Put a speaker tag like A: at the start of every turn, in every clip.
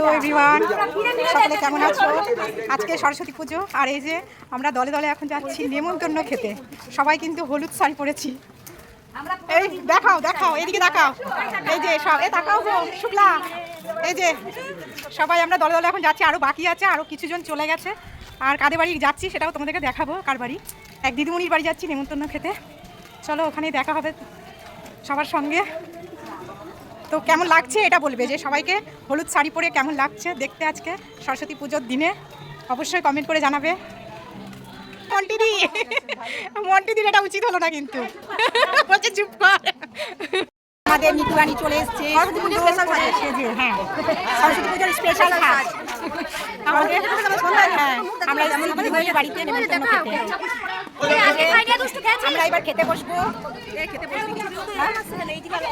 A: Hello everyone, সকলে কেমন আছো? আজকে সরস্বতী পুজো, আর এই যে আমরা দলে দলে এখন যাচ্ছি নেমন্তন্ন খেতে। সবাই কিন্তু হলুদ শাড়ি পরেছি। এই দেখাও দেখাও, এদিকে দেখাও, এই যে সব দেখাও গো শুক্লা। এই যে সবাই আমরা দলে দলে এখন যাচ্ছি, আরও বাকি আছে, আরও কিছুজন চলে গেছে। আর কাদের বাড়ি যাচ্ছি সেটাও তোমাদেরকে দেখাবো। কার বাড়ি? এক দিদিমণির বাড়ি যাচ্ছি নেমন্তন্ন খেতে। চলো ওখানেই দেখা হবে সবার সঙ্গে। তো কেমন লাগছে এটা বলবে, যে সবাইকে হলুদ শাড়ি পরে কেমন লাগছে দেখতে আজকে সরস্বতী পুজোর দিনে, অবশ্যই কমেন্ট করে জানাবে। মন্টিদির এটা উচিত হলো না কিন্তু, বলছে চুপ কর। আমাদের নিতু রানী চলে এসছে সরস্বতী পুজোর স্পেশাল খাস। আমাদের আমরা দিদিমণির বাড়িতে নেমন্তন্ন খেতে। আমরা এবার খেতে বসবো।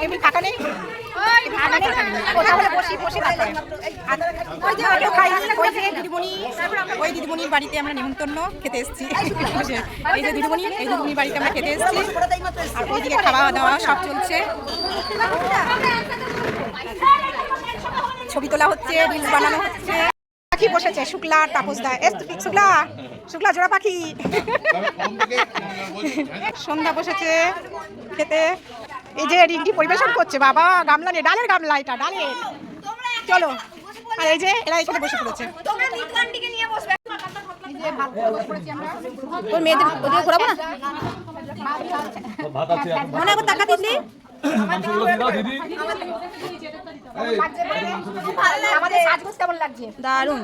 A: এমনি ফাঁকা নেই, ওই দিদিমণির বাড়িতে আমরা নেমন্তন্ন খেতে এসেছি। এই যে দিদিমণি, এই দিদিমণির বাড়িতে আমরা খেতে এসেছি। আর ওইদিকে খাওয়া দাওয়া সব চলছে, ছবি তোলা হচ্ছে, রিলস বানানো হচ্ছে। পাখি বসেছে শুক্লা, তাপস দা। শুক্লা শুক্লা জোড়া পাখি। সন্ধ্যা বসেছে খেতে। এই যে রিন্টি পরিবেশন করছে, বাবা গামলা নেই, ডালের গামলা, এটা ডালের। চলো, আর এই যে এরা এখানে বসে পড়েছে। মেয়েদের ওদিকে ঘোরাবো না, মনে করে টাকা দিলি। আমাদের সাজগোজ কেমন লাগছে? দারুণ।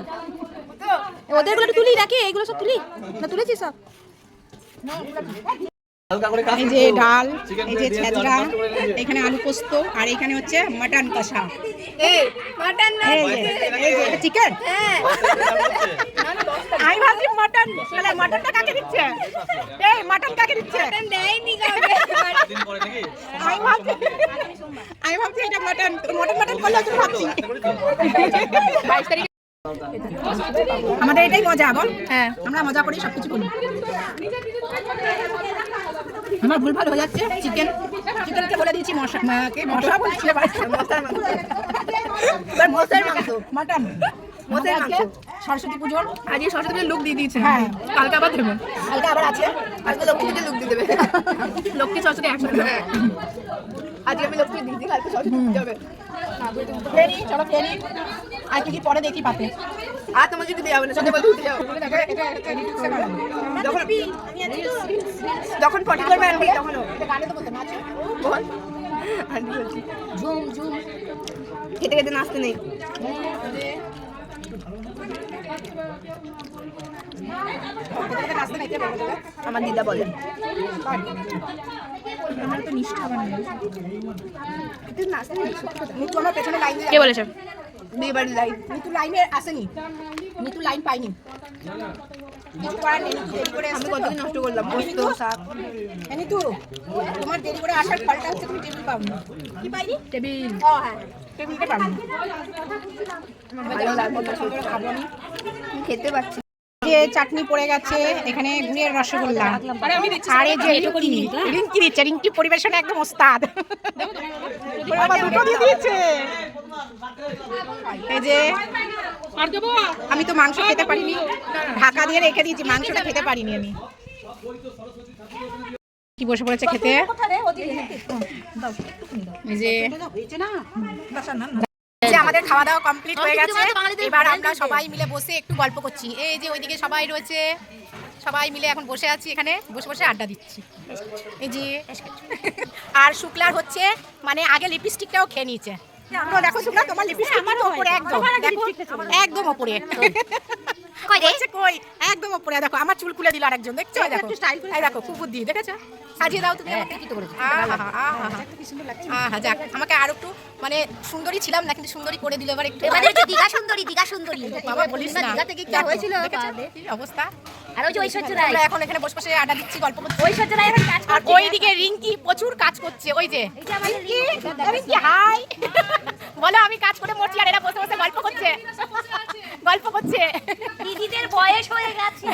A: ওদেরগুলো একটু তুলি নাকি? এইগুলো সব তুলি না? তুলেছি সব। এই যে ডাল, এই যে ছেঁচড়া, এখানে আলু পোস্ত, আর এখানে হচ্ছে মাটন কষা। চিকেন, আমি ভাবছি মাটন। মাটনটা কাকে দিচ্ছে? এই মাটন কাকে দিচ্ছে? আমি ভাবছি এটা মাটন। মটন করলে তো ভাবছি। আমাদের এটাই মজা বল। হ্যাঁ, আমরা মজা করি, সবকিছু করি। আমার ভুল ভাল হয়ে যাচ্ছে। চিকেনকে বলে দিয়েছি মশা, মশা বলছি মাটন। সরস্বতী পুজোর আজকে সরস্বতী পুজোর লুক দিয়ে দিয়েছে। হ্যাঁ, কালকে আবার দেবে, কালকে আবার আছে। আজকে লক্ষ্মী পুজোর লুক দিয়ে দেবে। লক্ষ্মী সরস্বতী একসাথে। আজকে আমি লক্ষ্মী দিদি, কালকে সরস্বতী পুজো হবে। চলো ফেরি, আর কি পরে দেখি পাতে। আর তোমাকে যদি দেওয়া হবে না, সঙ্গে বলতে উঠে যাও। যখন পটি করবে আনবি, তখন গানে তো বলতে নাচো বল। আনবি বলছি ঝুম ঝুম, খেতে খেতে নাচতে নেই। আমার দিদা বলে আমার তো নিষ্ঠা বানায়। কে বলেছে? বিয়ে বাড়ির লাইন। নিতু লাইনে আসেনি, নিতু লাইন পাইনি। আমি কতদিন নষ্ট করলাম। নিতু, তোমার দেরি করে আসার ফলটা হচ্ছে তুমি টেবিল পাওনি। কি পাইনি? টেবিল। হ্যাঁ, টেবিলটা পাবো। ভালো লাগবে না, খাবো আমি, খেতে পাচ্ছি। যে চাটনি পড়ে গেছে, এখানে গুড়ের রসগোল্লা, আর এই যে রিঙ্কি দিচ্ছে। রিঙ্কি পরিবেশনে একদম ওস্তাদ। দুটো দিয়ে দিয়েছে। এই যে আমি তো মাংস খেতে পারিনি, ঢাকা দিয়ে রেখে দিয়েছি, মাংসটা খেতে পারিনি আমি। কি বসে পড়েছে খেতে। এই যে আমাদের খাওয়া দাওয়া কমপ্লিট হয়ে গেছে। এবার আমরা সবাই মিলে বসে একটু গল্প করছি। এই যে ওইদিকে সবাই রয়েছে, সবাই মিলে এখন বসে আছি, এখানে বসে বসে আড্ডা দিচ্ছি। এই যে আর শুক্লার হচ্ছে মানে আগে লিপস্টিকটাও খেয়ে নিয়েছে। দেখো শুক্লা, তোমার লিপস্টিক আমার উপরে একদম, একদম উপরে। কই একদম উপরে। দেখো আমার চুল খুলে দিল আরেকজন, দেখছো? দেখো স্টাইল, দেখো খুব বুদ্ধি, দেখেছো? সাজিয়ে দাও তুমি আমাকে। কি করেছো? কি সুন্দর লাগছে। যাক, আমাকে আর একটু মানে সুন্দরী ছিলাম না, কিন্তু সুন্দরী করে দিল এবার একটু। দিঘা সুন্দরী, দিঘা সুন্দরী। বাবা বলিস না, দিঘা থেকে কি হয়েছিল অবস্থা। আর ওই যে ঐশ্বর্য রায়, আমরা এখন এখানে বসে বসে আড্ডা দিচ্ছি, গল্প করছি। ঐশ্বর্য রায় এখন কাজ করছে, আর ওইদিকে রিঙ্কি প্রচুর কাজ করছে। ওই যে রিঙ্কি হাই বলো, আমি কাজ করে মরছি, আর এরা বসে বসে গল্প করছে, গল্প করছে। দিদিদের বয়স হয়ে গেছে,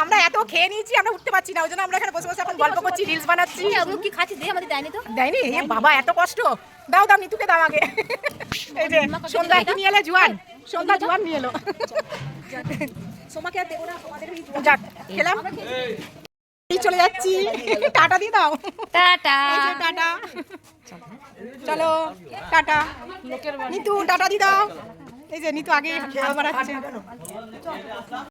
A: আমরা এত খেয়ে নিয়েছি, আমরা উঠতে পারছি না, ওই জন্য আমরা এখানে বসে বসে এখন গল্প করছি, রিলস বানাচ্ছি। কি খাচ্ছি? আমাদের দেয়নি তো, দেয়নি। বাবা এত কষ্ট। দাও দাও, নিতুকে দাও আগে। এই যে সন্ধ্যা কি নিয়ে এলো? জোয়ান। সন্ধ্যা জোয়ান নিয়ে এলো।
B: সোমাকে আর দেবো না, তোমাদের
A: যাক খেলাম, এই চলে যাচ্ছি। টাটা দিয়ে দাও।
C: টাটা।
A: এই যে টাটা। চলো টাটা। নিতু টাটা দিয়ে দাও। এই যে নিতু আগে বাড়াচ্ছে।